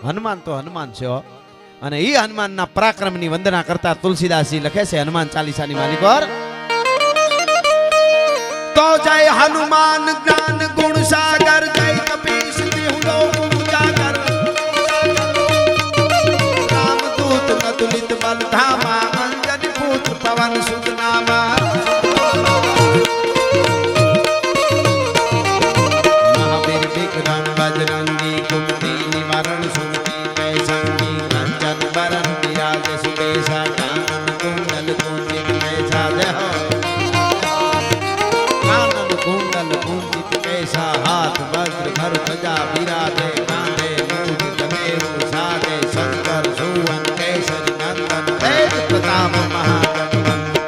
હનુમાન તો હનુમાન છે હો. અને ઈ હનુમાનના પરાક્રમની વંદના કરતા તુલસીદાસજી લખે છે હનુમાન ચાલીસાની માલિક પર તો જય હનુમાન જ્ઞાન ગુણ સાગર જય કપીશ દેહુલો ઉજાગર રામદૂત નતુલિત બલ ધામા અંજન પુત્ર પવન સુત નામા મહાવીર વિક્રમ બજરંગી કુમતિ નિવારણ સુમતિ જય સંગી રંજન બરન વિરાજ સુબેશા કાનન કુંડલ કુંજિત कैसा जय हो कानन कुंडल कुंजित कैसा हाथ वज्र भर ध्वजा विराजे कांधे मूज जनेऊ साजे शंकर सुवन केसरी नंदन तेज प्रताप महागणपति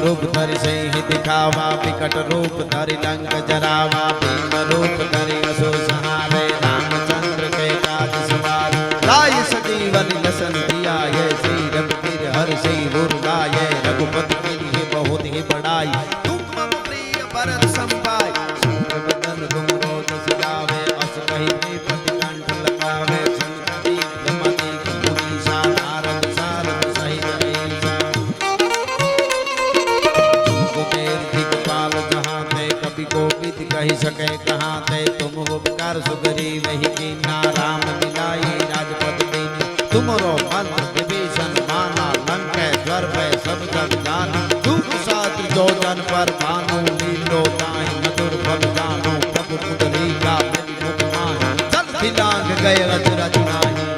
रूप धरि सिंह दिखावा विकट रूप धरि लंक जरावा भीम रूप धरि असुर संहारे रामचंद्र के काज सवार लाय सजीवन लसन दिया ये श्री रघुवीर हर सिंह गुर लाए रघुपति की बहुत ही बड़ाई तुम मम प्रिय भरत संभाय बदन तुम रोज सिगावे अस कहि पति कंठ लगावे संतति यमति मुनीसा नारद सारद सहित ऐसा दिगपाल जहाँ थे कभी कोविद कही सके कहाँ थे तुम उपकार सुगरी वही कीना राम मिलाई राजपद दीनी तुमरो मंत्र विभीषण माना लंकेश्वर पे सब जग जाना दुख सात्र जो जन पर भानु लीलो ताहि मधुर फल जानो प्रभु पुतली का मेरी मुख माही जल दिलांग गए अजरज नाही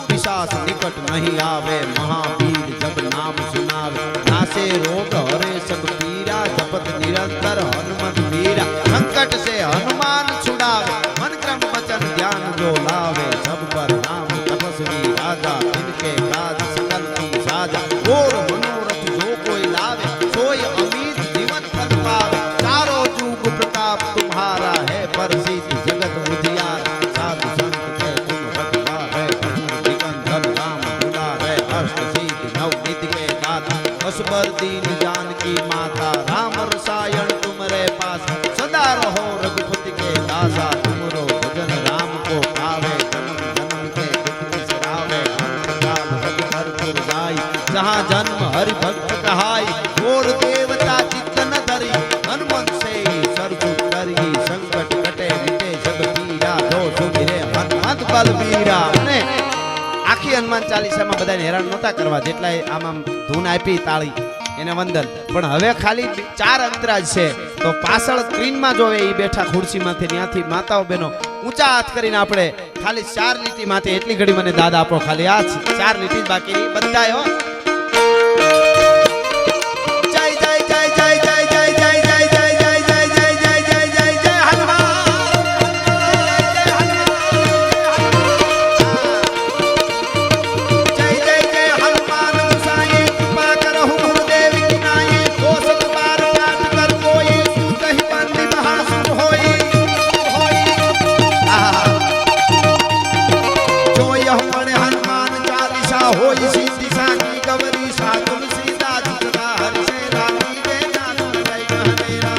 नहीं आवे महावीर जब नाम सुनावे नासे रोग हरे सब पीरा जपत निरंतर हनुमत वीरा संकट से हनुमान छुड़ावे मन क्रम वचन ज्ञान जो लावे सब पर नाम तपस्वी राजा इनके काज सकल तुम साजा और मनोरथ जो कोई लावे सोई अमीर जीवन फल पावे चारों जुग प्रताप तुम्हारा है परसिद्ध जगत उजियारा साधु संत के तुम रखवारे निकंदन राम असबर दीन जान की माता राम रसायन तुम्हारे पास सदा रहो रघुपति के दासा तुमरो भजन राम को पावे जन्म जन्म के दुख बिसरावे काल भर पुर जाई जहाँ जन्म हरि भक्त कहाई और देवता चित्तन धरी हनुमंत से सरसु करी संकट कटे मिटे सब पीरा दो सुमिरे हनुमंत बलबीरा ने आखी हनुमान चालीसा में बधाने हैरान नता करवा जेटला आम आम धून आपी ताળી એને વંદન પણ હવે ખાલી 4 અંતરાજ છે તો પાછળ સ્ક્રીન માં જોવે ઈ બેઠા ખુરશી માંથી ત્યાંથી માતાઓ બહેનો ઊંચા હાથ કરીને આપણે ખાલી 4 લીટી માથે એટલી ઘડી મને દાદ આપો ખાલી આ 4 લીટી જ બાકી બધાય હો જય જય જય જય જય જય જય જય જય જય જય જય જય જય જય જય હનુમાન જય જય જય હનુમાન મુસાએ કૃપા કરહુ ગુરુદેવ की नाई कोसत बार काट कर कोई कहि बंदी महासुर होई जो यह पढ़े हनुमान चालीसा होई सीधी साकी गवरी सा तुलसीदास सदा हरि से रानी दे नाथ जय महादेवा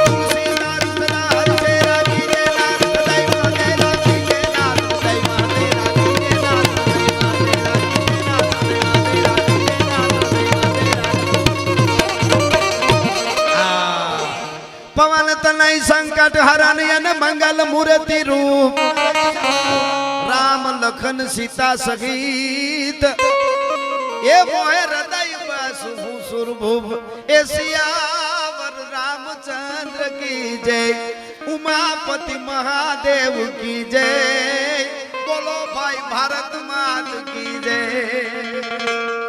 तुलसीदास सदा हरि से रानी दे नाथ जय महादेवा की जय नाथ जय महादेवा की जय नाथ जय महादेवा की जय नाथ पवन तनय संकट हरण यन मंगल मूर्ति रूप राम लखन सीता सहित ए मोहे हृदय बसु सुरभुव ए सियावर रामचंद्र की जय उमापति महादेव की जय बोलो भाई भारत मात की जय